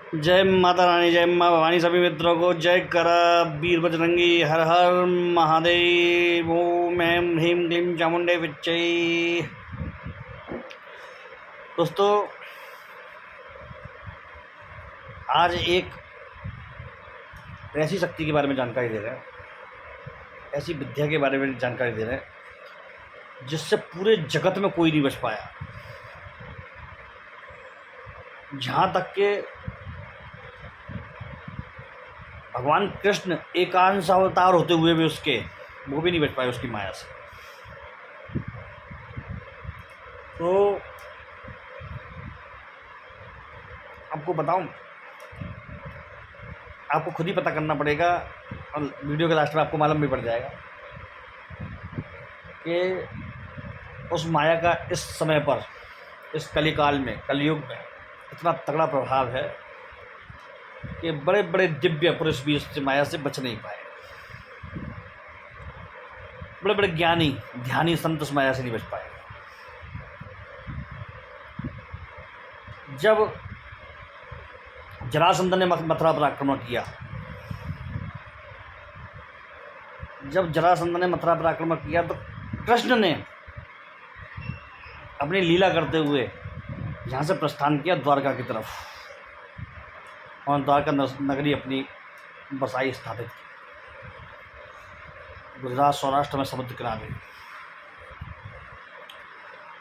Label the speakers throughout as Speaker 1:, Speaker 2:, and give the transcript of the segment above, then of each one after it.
Speaker 1: जय माता रानी, जय माँ भवानी। सभी मित्रों को जय करा वीर बजरंगी। हर हर महादेव। ओम ऐं ह्रीं क्लीं चामुंडे विच्चे। दोस्तों, आज एक ऐसी शक्ति के बारे में जानकारी दे रहे हैं, ऐसी विद्या के बारे में जानकारी दे रहे हैं जिससे पूरे जगत में कोई नहीं बच पाया। जहाँ तक के भगवान कृष्ण एकांश अवतार होते हुए भी वो भी नहीं बच पाए उसकी माया से। तो आपको बताऊं, आपको खुद ही पता करना पड़ेगा और वीडियो के लास्ट में आपको मालूम भी पड़ जाएगा कि उस माया का इस समय पर, इस कलिकाल में, कलयुग में इतना तगड़ा प्रभाव है कि बड़े बड़े दिव्य पुरुष भी इस माया से बच नहीं पाए। बड़े बड़े ज्ञानी ध्यानी संत उस माया से नहीं बच पाए। जब जरासंध ने मथुरा पर आक्रमण किया, तो कृष्ण ने अपनी लीला करते हुए यहाँ से प्रस्थान किया द्वारका की तरफ, और द्वारका नगरी अपनी बसाई स्थापित की। गुजरात सौराष्ट्र में समुद्र किनारे।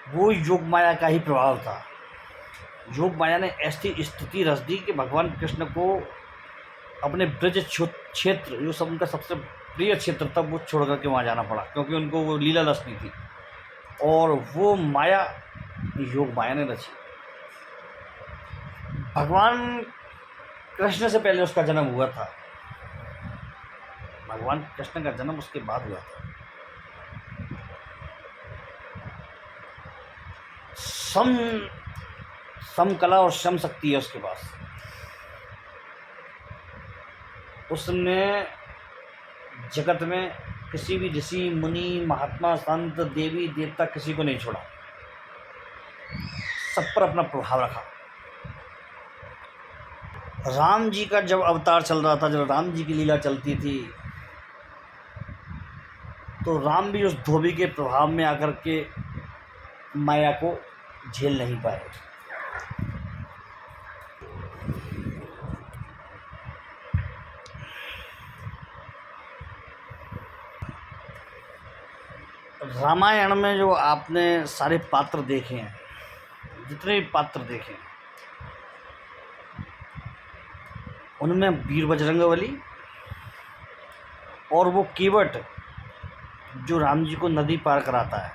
Speaker 1: वो योग माया का ही प्रभाव था। योग माया ने ऐसी स्थिति रच दी कि भगवान कृष्ण को अपने ब्रज क्षेत्र, जो सब उनका सबसे प्रिय क्षेत्र था, वो छोड़ करके वहाँ जाना पड़ा, क्योंकि उनको वो लीला रचनी थी। और वो माया योग माया ने रची। भगवान कृष्ण से पहले उसका जन्म हुआ था, भगवान कृष्ण का जन्म उसके बाद हुआ था। समकला और सम शक्ति है उसके पास। उसने जगत में किसी भी ऋषि मुनि, महात्मा, संत, देवी देवता किसी को नहीं छोड़ा। सब पर अपना प्रभाव रखा। राम जी का जब अवतार चल रहा था, जब राम जी की लीला चलती थी, तो राम भी उस धोबी के प्रभाव में आकर के माया को झेल नहीं पाए। रामायण में जो आपने सारे पात्र देखे हैं, जितने भी पात्र देखे हैं, उनमें वीर बजरंगबली और वो केवट जो राम जी को नदी पार कराता है,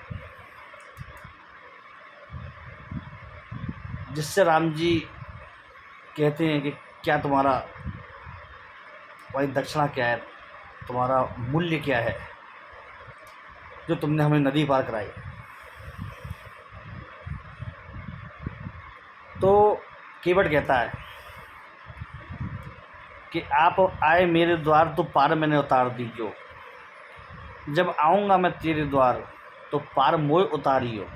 Speaker 1: जिससे राम जी कहते हैं कि क्या तुम्हारा भाई दक्षिणा क्या है, तुम्हारा मूल्य क्या है जो तुमने हमें नदी पार कराई। तो केवट कहता है कि आप आए मेरे द्वार तो पार मैंने उतार दीजो, जब आऊँगा मैं तेरे द्वार तो पार मोय उतारियो।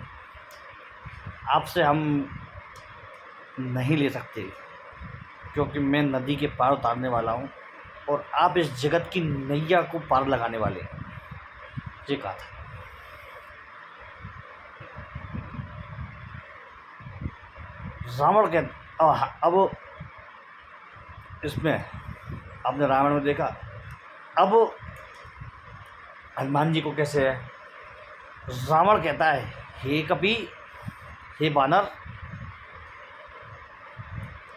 Speaker 1: आपसे हम नहीं ले सकते, क्योंकि मैं नदी के पार उतारने वाला हूँ और आप इस जगत की नैया को पार लगाने वाले हैं। ये कहा था। रावण के अब इसमें आपने रामायण में देखा, अब हनुमान जी को कैसे है, रावण कहता है हे कपि, हे बानर,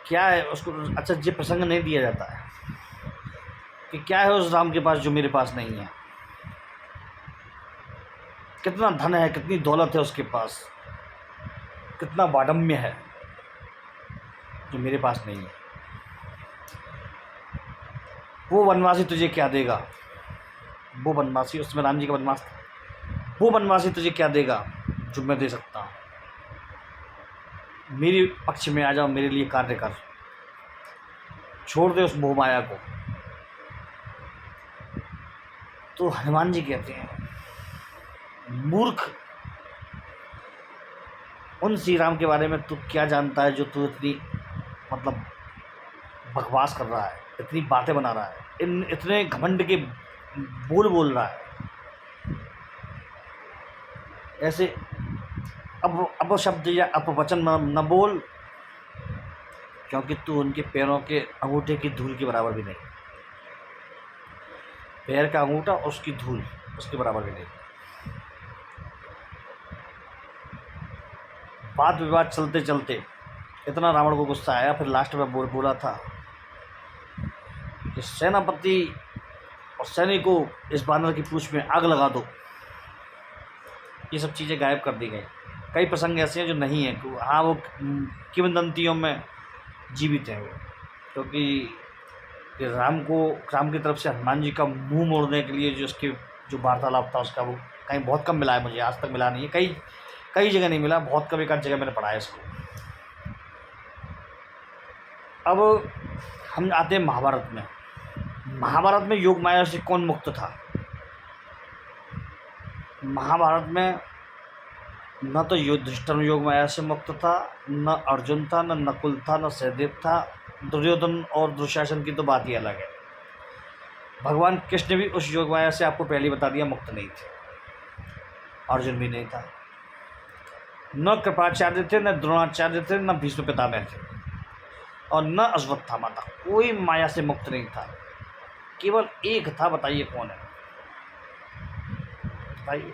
Speaker 1: क्या है उसको। अच्छा, ये प्रसंग नहीं दिया जाता है कि क्या है उस राम के पास जो मेरे पास नहीं है। कितना धन है, कितनी दौलत है उसके पास, कितना बाडम्य है जो मेरे पास नहीं है। वो वनवासी तुझे क्या देगा, वो वनवासी, उसमें राम जी का वनवास था, वो वनवासी तुझे क्या देगा जो मैं दे सकता हूँ। मेरे पक्ष में आ जाओ, मेरे लिए कार्य कर, छोड़ दे उस मोह माया को। तो हनुमान जी कहते हैं, मूर्ख, उन श्री राम के बारे में तू क्या जानता है जो तू इतनी बकवास कर रहा है, इतनी बातें बना रहा है, इतने घमंड के बोल रहा है। ऐसे अब शब्द या अपवचन न बोल, क्योंकि तू उनके पैरों के अंगूठे की धूल के बराबर भी नहीं। पैर का अंगूठा उसकी धूल उसके बराबर भी नहीं। बात विवाद चलते चलते इतना रावण को गुस्सा आया, फिर लास्ट में बोला था कि सेनापति और सैनिकों इस बानर की पूंछ में आग लगा दो। ये सब चीज़ें गायब कर दी गई। कई प्रसंग ऐसे हैं जो नहीं हैं। हाँ, वो किंवदंतियों में जीवित हैं वो, क्योंकि राम की तरफ से हनुमान जी का मुंह मोड़ने के लिए जो वार्तालाप था उसका, वो कहीं बहुत कम मिला है मुझे, आज तक मिला नहीं है। कई जगह नहीं मिला, बहुत कम एक आध जगह मैंने पढ़ा है इसको। अब हम आते हैं महाभारत में। महाभारत में योग माया से कौन मुक्त था? महाभारत में न तो युधिष्ठिर योग माया से मुक्त था, न अर्जुन था, न नकुल था, न सहदेव था। दुर्योधन और दुशासन की तो बात ही अलग है। भगवान कृष्ण भी उस योग माया से, आपको पहले बता दिया, मुक्त नहीं थे। अर्जुन भी नहीं था। न कृपाचार्य थे, न द्रोणाचार्य थे, न भीष्म पितामह थे, और न अश्वत्थामा था। कोई माया से मुक्त नहीं था। केवल एक था, बताइए कौन है? बताइए।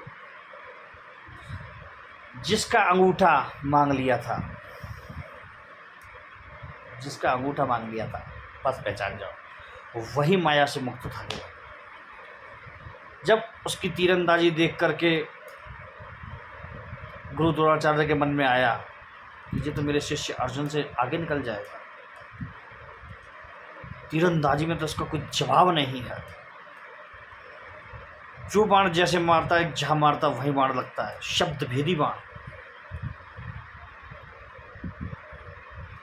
Speaker 1: जिसका अंगूठा मांग लिया था, जिसका अंगूठा मांग लिया था, बस पहचान जाओ, वही माया से मुक्त था। जब उसकी तीरंदाजी देख करके गुरु द्रोणाचार्य के मन में आया कि ये तो मेरे शिष्य अर्जुन से आगे निकल जाएगा, तीरंदाजी में तो उसका कोई जवाब नहीं है। जो बाण जैसे मारता है, जहां मारता वही बाण लगता है, शब्द भेदी बाण।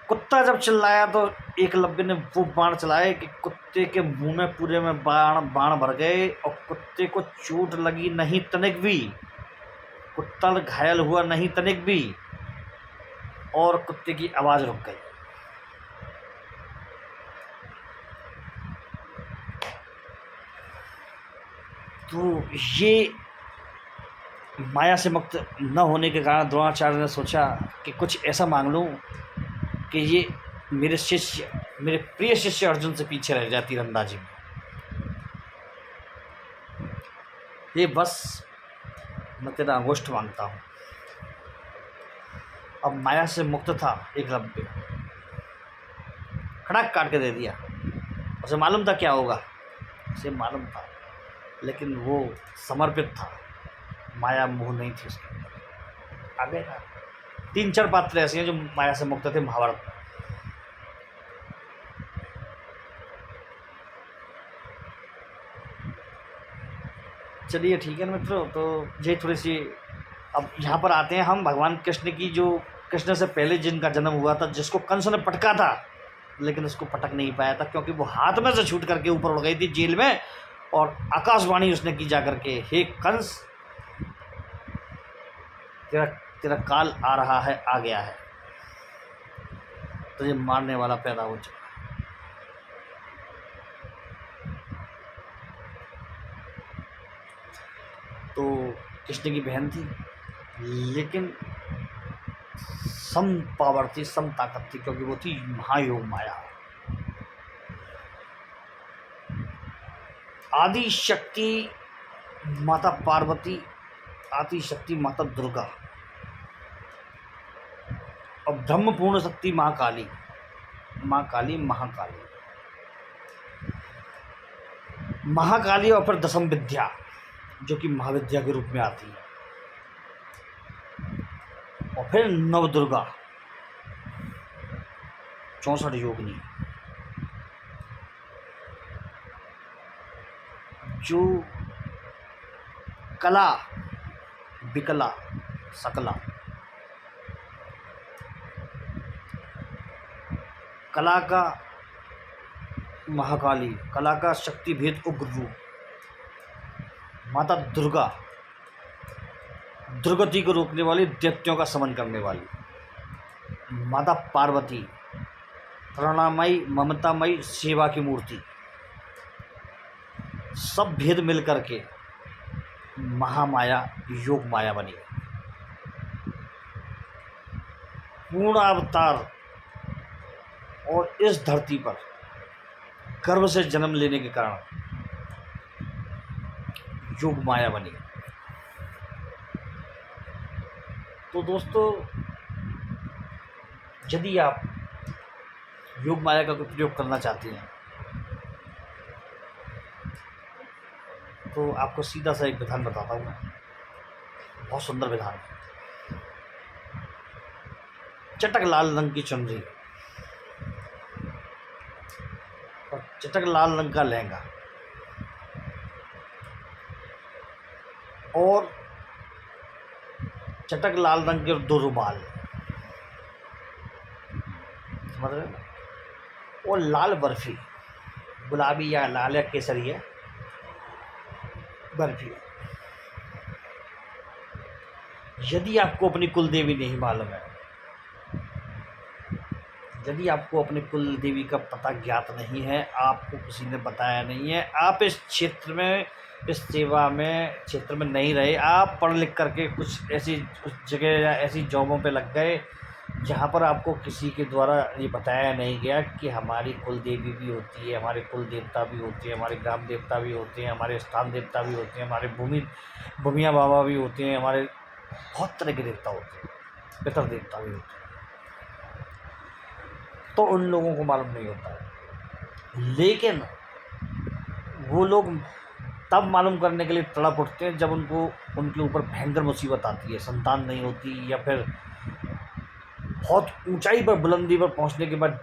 Speaker 1: कुत्ता जब चिल्लाया तो एकलव्य ने वो बाण चलाए कि कुत्ते के मुंह में पूरे में बाण भर गए, और कुत्ते को चोट लगी नहीं तनिक भी, कुत्ता घायल हुआ नहीं तनिक भी, और कुत्ते की आवाज रुक गई। तो ये माया से मुक्त न होने के कारण द्रोणाचार्य ने सोचा कि कुछ ऐसा मांग लूं कि ये मेरे प्रिय शिष्य अर्जुन से पीछे रह जाए तीरंदाजी में। ये बस मैं तेरा अंगुष्ठ मांगता हूँ। अब माया से मुक्त था एकलव्य, खड़ाक काट के दे दिया। उसे मालूम था क्या होगा, उसे मालूम था, लेकिन वो समर्पित था। माया मोह नहीं थी उसके अंदर। आगे 3-4 पात्र ऐसे हैं जो माया से मुक्त थे महाभारत में। चलिए ठीक है ना मित्रों, तो ये थोड़ी सी, अब यहाँ पर आते हैं हम भगवान कृष्ण की, जो कृष्ण से पहले जिनका जन्म हुआ था, जिसको कंस ने पटका था, लेकिन उसको पटक नहीं पाया था, क्योंकि वो हाथ में से छूट करके ऊपर उड़ गई थी जेल में, और आकाशवाणी उसने की जा करके, हे कंस, तेरा काल आ रहा है, आ गया है, तुझे मारने वाला पैदा हो चुका। तो कृष्ण की बहन थी, लेकिन सम पावर थी, सम ताकत थी, क्योंकि वो थी महायोग माया। आदि शक्ति माता पार्वती, आदि शक्ति माता दुर्गा, और ब्रह्मपूर्ण शक्ति माँ काली, महाकाली, महाकाली, और फिर दशम विद्या जो कि महाविद्या के रूप में आती है, और फिर नव दुर्गा, 64 योगिनी, जो कला विकला सकला, कला का महाकाली, कला का शक्ति भेद उग्र रूप माता दुर्गा, दुर्गति को रोकने वाली, दैत्यों का समन करने वाली माता पार्वती, करुणामयी, ममतामयी, सेवा की मूर्ति, सब भेद मिल करके महामाया योग माया बनी। पूर्ण अवतार और इस धरती पर गर्भ से जन्म लेने के कारण योग माया बनी। तो दोस्तों, यदि आप योग माया का प्रयोग करना चाहते हैं तो आपको सीधा सा एक विधान बताता हूँ मैं, बहुत सुंदर विधान। चटक लाल रंग की चुनरी और चटक लाल रंग का लहंगा और चटक लाल रंग के 2 रुमाल, समझ रहे हैं, और लाल बर्फी, गुलाबी या लाल या केसरी है बर्फी। यदि आपको अपनी कुल देवी नहीं मालूम है, यदि आपको अपनी कुल देवी का पता ज्ञात नहीं है, आपको किसी ने बताया नहीं है, आप इस क्षेत्र में, इस सेवा में क्षेत्र में नहीं रहे, आप पढ़ लिख करके कुछ ऐसी जगह या ऐसी जॉबों पे लग गए जहाँ पर आपको किसी के द्वारा ये बताया नहीं गया कि हमारी कुल देवी भी होती है, हमारे कुल देवता भी होते हैं, हमारे ग्राम देवता भी होते हैं, हमारे स्थान देवता भी होते हैं, हमारे भूमिया बाबा भी होते हैं, हमारे बहुत तरह के देवता होते हैं, पितर देवता भी होते हैं। तो उन लोगों को मालूम नहीं होता है, लेकिन वो लोग तब मालूम करने के लिए तड़प उठते हैं जब उनके ऊपर भयंकर मुसीबत आती है, संतान नहीं होती, या फिर बहुत ऊंचाई पर, बुलंदी पर पहुंचने के बाद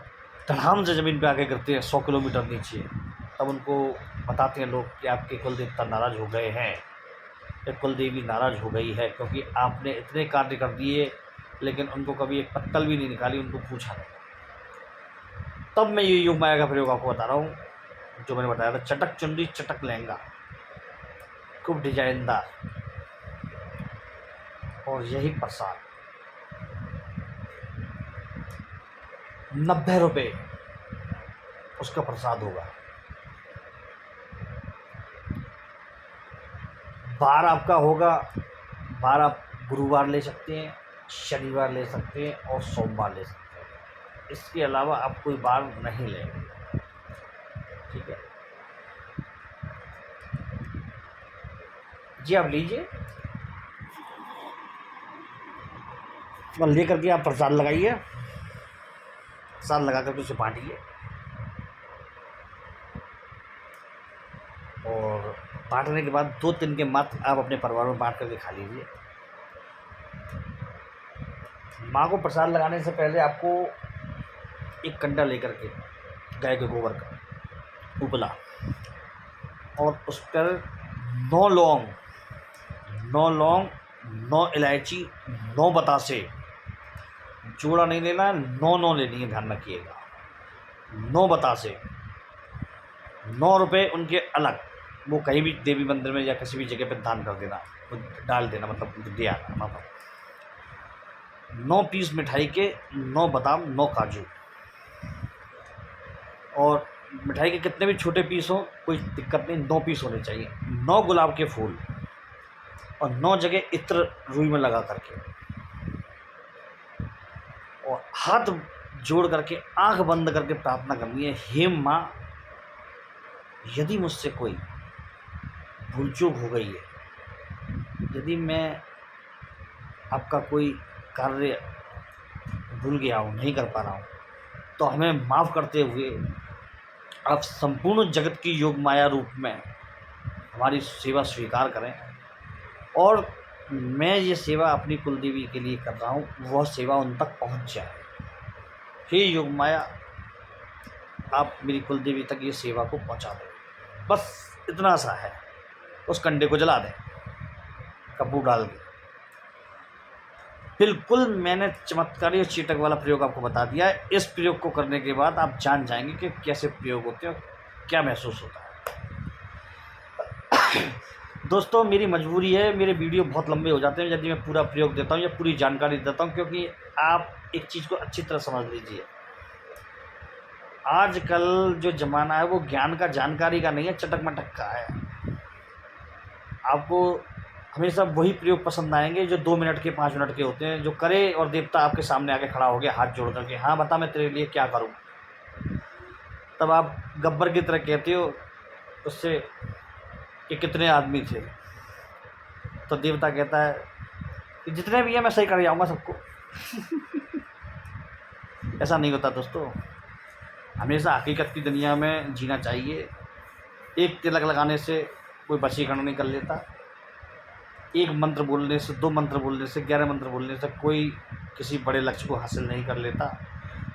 Speaker 1: धड़ाम से ज़मीन पे आके गिरते हैं 100 किलोमीटर नीचे। तब उनको बताते हैं लोग कि आपके कुल देवता नाराज़ हो गए हैं, या कुल देवी नाराज़ हो गई है, क्योंकि आपने इतने कार्य कर दिए लेकिन उनको कभी एक पत्तल भी नहीं निकाली, उनको पूछा नहीं। तब मैं ये योग माया का प्रयोग आपको बता रहा हूँ जो मैंने बताया था। चटक चुनरी, चटक लहंगा, खूब डिजाइनदार, और यही प्रसाद 90 रुपये उसका प्रसाद होगा। बार आपका होगा, बार आप गुरुवार ले सकते हैं, शनिवार ले सकते हैं और सोमवार ले सकते हैं। इसके अलावा आप कोई बार नहीं लेंगे, ठीक है जी। आप लीजिए और ले करके आप प्रसाद लगाइए, प्रसाद लगा करके उसे बांटिए, और बांटने के बाद 2-3 के मात्र आप अपने परिवार में बांट करके खा लीजिए। माँ को प्रसाद लगाने से पहले आपको एक कंडा लेकर के गाय के गोबर का उपला, और उस पर 9 लौंग, 9 इलायची, 9 बतासे, जोड़ा नहीं लेना, 9 लेनी है, ध्यान रखिएगा। 9 बतासे, 9 रुपये उनके अलग, वो कहीं भी देवी मंदिर में या किसी भी जगह पे दान कर देना, वो डाल देना, मतलब दे आना, मतलब 9 पीस मिठाई के, 9 बादाम, 9 काजू, और मिठाई के कितने भी छोटे पीस हो कोई दिक्कत नहीं, 9 पीस होने चाहिए। 9 गुलाब के फूल और 9 जगह इत्र रुई में लगा करके, और हाथ जोड़ करके आंख बंद करके प्रार्थना करनी है, हे माँ, यदि मुझसे कोई भूल चूक हो गई है, यदि मैं आपका कोई कार्य भूल गया हूँ, नहीं कर पा रहा हूँ, तो हमें माफ़ करते हुए आप संपूर्ण जगत की योग माया रूप में हमारी सेवा स्वीकार करें, और मैं ये सेवा अपनी कुलदेवी के लिए कर रहा हूँ, वह सेवा उन तक पहुँच जाए। हे योग माया, आप मेरी कुलदेवी तक ये सेवा को पहुँचा दें, बस इतना सा है। उस कंडे को जला दें कपूर डाल के। बिल्कुल मैंने चमत्कारी और चीटक वाला प्रयोग आपको बता दिया है। इस प्रयोग को करने के बाद आप जान जाएंगे कि कैसे प्रयोग होते हैं और क्या महसूस होता है। दोस्तों, मेरी मजबूरी है, मेरे वीडियो बहुत लंबे हो जाते हैं यदि मैं पूरा प्रयोग देता हूँ या पूरी जानकारी देता हूँ, क्योंकि आप एक चीज़ को अच्छी तरह समझ लीजिए। आजकल जो ज़माना है वो ज्ञान का, जानकारी का नहीं है, चटक-मटक का है। आपको हमेशा वही प्रयोग पसंद आएँगे जो 2 मिनट के, 5 मिनट के होते हैं, जो करे और देवता आपके सामने आके खड़ा हो गया हाथ जोड़ कर के, हाँ, बता मैं तेरे लिए क्या करूँ? तब आप गब्बर की तरह कहते हो उससे कि कितने आदमी थे? तो देवता कहता है कि जितने भी हैं मैं सही कर जाऊँगा सबको। ऐसा नहीं होता दोस्तों। हमेशा हकीकत की दुनिया में जीना चाहिए। एक तिलक लगाने से कोई वशीकरण नहीं कर लेता। एक मंत्र बोलने से, 2 मंत्र बोलने से, 11 मंत्र बोलने से कोई किसी बड़े लक्ष्य को हासिल नहीं कर लेता।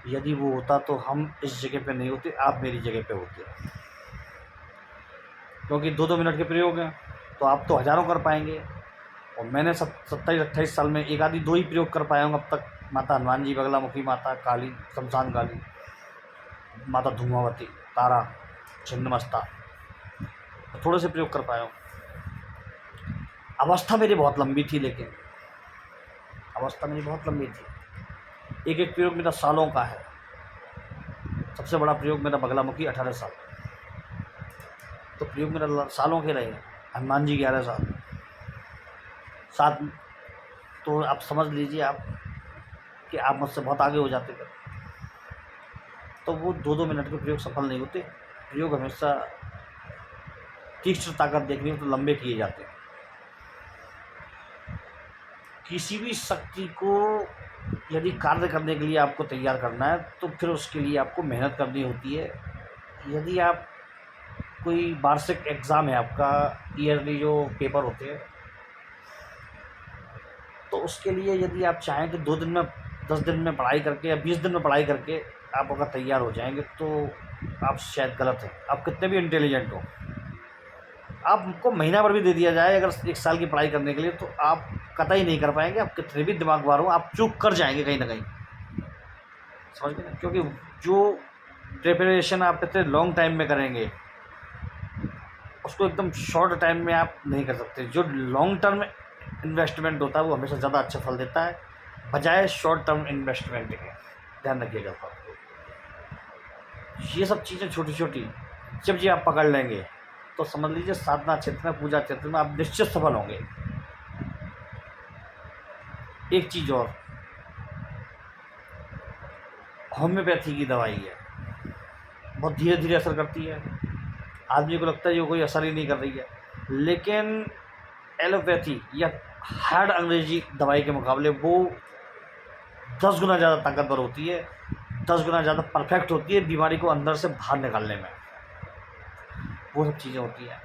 Speaker 1: यदि वो होता तो हम इस जगह पे नहीं होते, आप मेरी जगह पे होते। क्योंकि 2-2 मिनट के प्रयोग हैं, तो आप तो हज़ारों कर पाएँगे और मैंने 27-28 साल में एक आधी 2 ही प्रयोग कर पाया हूँ अब तक। माता हनुमान जी, बगलामुखी माता, काली, शमशान काली, माता धूमावती, तारा, छिन्नमस्ता, थोड़े से प्रयोग कर पाया हूँ। अवस्था मेरी बहुत लंबी थी, लेकिन अवस्था मेरी बहुत लंबी थी। एक-एक प्रयोग मेरा सालों का है। सबसे बड़ा प्रयोग मेरा बगलामुखी 18 साल, तो प्रयोग मेरा सालों के रहे। हनुमान जी 11 साल, 7, तो आप समझ लीजिए आप कि आप मुझसे बहुत आगे हो जाते थे। तो वो 2-2 मिनट के प्रयोग सफल नहीं होते। प्रयोग हमेशा तीक्ष्ण ताकत देखनी हो तो लंबे किए जाते हैं। किसी भी शक्ति को यदि कार्य करने के लिए आपको तैयार करना है तो फिर उसके लिए आपको मेहनत करनी होती है। यदि आप कोई वार्षिक एग्ज़ाम है आपका, ईयरली जो पेपर होते हैं, तो उसके लिए यदि आप चाहें कि 2 दिन में, 10 दिन में पढ़ाई करके या 20 दिन में पढ़ाई करके आप अगर तैयार हो जाएंगे तो आप शायद गलत हैं। आप कितने भी इंटेलिजेंट हो, आपको महीना भर भी दे दिया जाए अगर 1 साल की पढ़ाई करने के लिए, तो आप कतई नहीं कर पाएंगे। आप कितने भी दिमागवार हो, आप चूक कर जाएंगे कहीं ना कहीं, समझ गए ना? क्योंकि जो प्रिपरेशन आप कितने लॉन्ग टाइम में करेंगे उसको एकदम शॉर्ट टाइम में आप नहीं कर सकते। जो लॉन्ग टर्म इन्वेस्टमेंट होता है वो हमेशा ज़्यादा अच्छा फल देता है बजाय शॉर्ट टर्म इन्वेस्टमेंट के। ध्यान रखिएगा बात को। ये सब चीज़ें छोटी छोटी जब ये आप पकड़ लेंगे तो समझ लीजिए साधना क्षेत्र में, पूजा क्षेत्र में आप निश्चित सफल होंगे। एक चीज़ और, होम्योपैथी की दवाई है, बहुत धीरे धीरे असर करती है। आदमी को लगता है ये कोई असर ही नहीं कर रही है, लेकिन एलोपैथी या हार्ड अंग्रेजी दवाई के मुकाबले वो 10 गुना ज़्यादा ताकतवर होती है, 10 गुना ज़्यादा परफेक्ट होती है बीमारी को अंदर से बाहर निकालने में। वो सब चीज़ें होती हैं।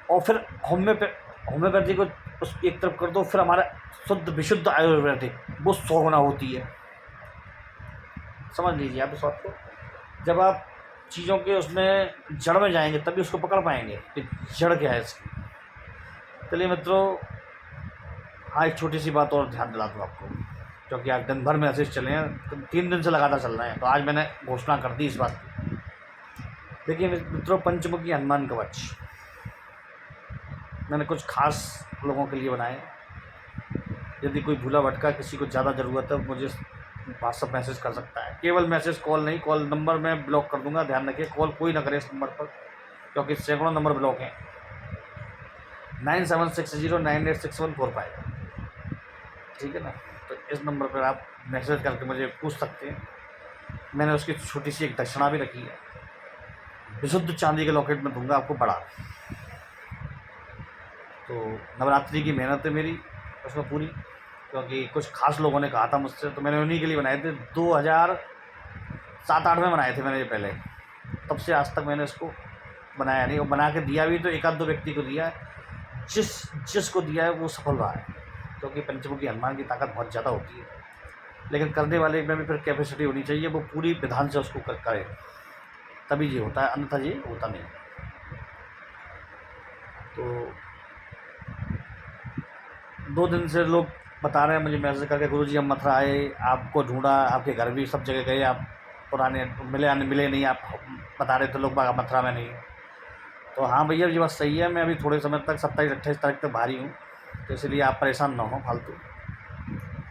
Speaker 1: और फिर होम्योपैथी को उस एक तरफ कर दो, फिर हमारा शुद्ध विशुद्ध आयुर्वेदिक वो 100 गुना होती है। समझ लीजिए आप इस बात को। जब आप चीज़ों के उसमें जड़ में जाएंगे तभी उसको पकड़ पाएंगे कि जड़ क्या है इसकी। चलिए मित्रों, हाँ, एक छोटी सी बात और ध्यान दिला दूँ आपको, क्योंकि आज दिन भर में ऐसे चले हैं, तो 3 दिन से लगातार चल रहे हैं, तो आज मैंने घोषणा कर दी इस बात की। देखिए मित्रों, पंचमुखी हनुमान कवच मैंने कुछ खास लोगों के लिए बनाए। यदि कोई भूला भटका, किसी को ज़्यादा ज़रूरत है, मुझे व्हाट्सअप मैसेज कर सकता है। केवल मैसेज, कॉल नहीं। कॉल नंबर मैं ब्लॉक कर दूंगा, ध्यान रखिए। कॉल कोई ना करे इस नंबर पर, क्योंकि सैकड़ों नंबर ब्लॉक हैं। 9760986145, ठीक है ना? तो इस नंबर पर आप मैसेज करके मुझे पूछ सकते हैं। मैंने उसकी छोटी सी एक दक्षिणा भी रखी है, विशुद्ध चांदी के लॉकेट में दूंगा आपको बड़ा। तो नवरात्रि की मेहनत है मेरी उसमें पूरी, क्योंकि कुछ खास लोगों ने कहा था मुझसे, तो मैंने उन्हीं के लिए बनाए थे। 2007-8 में बनाए थे मैंने ये पहले, तब से आज तक मैंने इसको बनाया नहीं। और बना के दिया भी तो 1-2 व्यक्ति को दिया है। जिसको दिया है वो सफल रहा है, क्योंकि पंचमुखी हनुमान की ताकत बहुत ज़्यादा होती है, लेकिन करने वाले में भी फिर कैपेसिटी होनी चाहिए, वो पूरी विधान से उसको करे, तभी ये होता है, अन्यथा ये होता नहीं। तो 2 दिन से लोग बता रहे हैं मुझे मैसेज करके, गुरुजी हम मथुरा आए, आपको ढूंढा, आपके घर भी सब जगह गए, आप पुराने मिले नहीं, आप बता रहे थे लोग बाग मथुरा में नहीं। तो हाँ भैया, ये बात सही है। मैं अभी थोड़े समय तक 27-28 तारीख तक बाहर ही हूँ, तो इसलिए आप परेशान ना हो फालतू।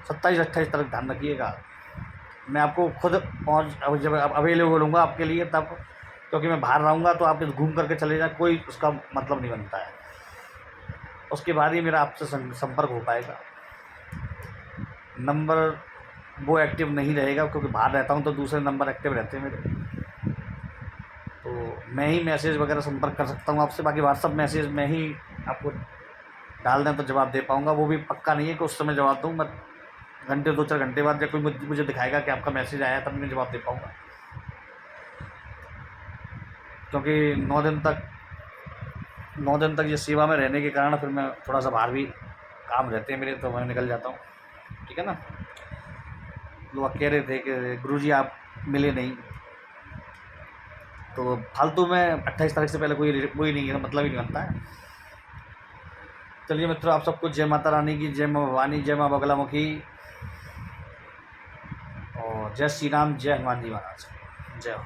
Speaker 1: 27-28 तारीख ध्यान रखिएगा। मैं आपको खुद पहुँच अब जब अवेलेबल होऊंगा आपके लिए तब, क्योंकि मैं बाहर रहूँगा तो आप घूम करके चले जाए, कोई उसका मतलब नहीं बनता है। उसके बाद ही मेरा आपसे संपर्क हो पाएगा। नंबर वो एक्टिव नहीं रहेगा, क्योंकि बाहर रहता हूँ तो दूसरे नंबर एक्टिव रहते हैं मेरे, तो मैं ही मैसेज वगैरह संपर्क कर सकता हूँ आपसे। बाकी व्हाट्सअप मैसेज में ही आपको डाल दें तो जवाब दे पाऊँगा, वो भी पक्का नहीं है कि उस समय जवाब दूँ। मैं घंटे 2-4 घंटे बाद जब कोई मुझे दिखाएगा कि आपका मैसेज आया तब मैं जवाब दे पाऊँगा, क्योंकि 9 दिन तक ये सेवा में रहने के कारण फिर मैं थोड़ा सा बाहर भी काम रहते हैं मेरे, तो मैं निकल जाता हूँ। ठीक है ना। लोग कह रहे थे कि गुरुजी आप मिले नहीं, तो फालतू में 28 तारीख से पहले कोई नहीं है, मतलब ही नहीं बनता है। चलिए मित्रों, आप सबको जय माता रानी की, जय माँ भवानी, जय माँ बगलामुखी, और जय श्री राम, जय हनुमान जी महाराज, जय हो।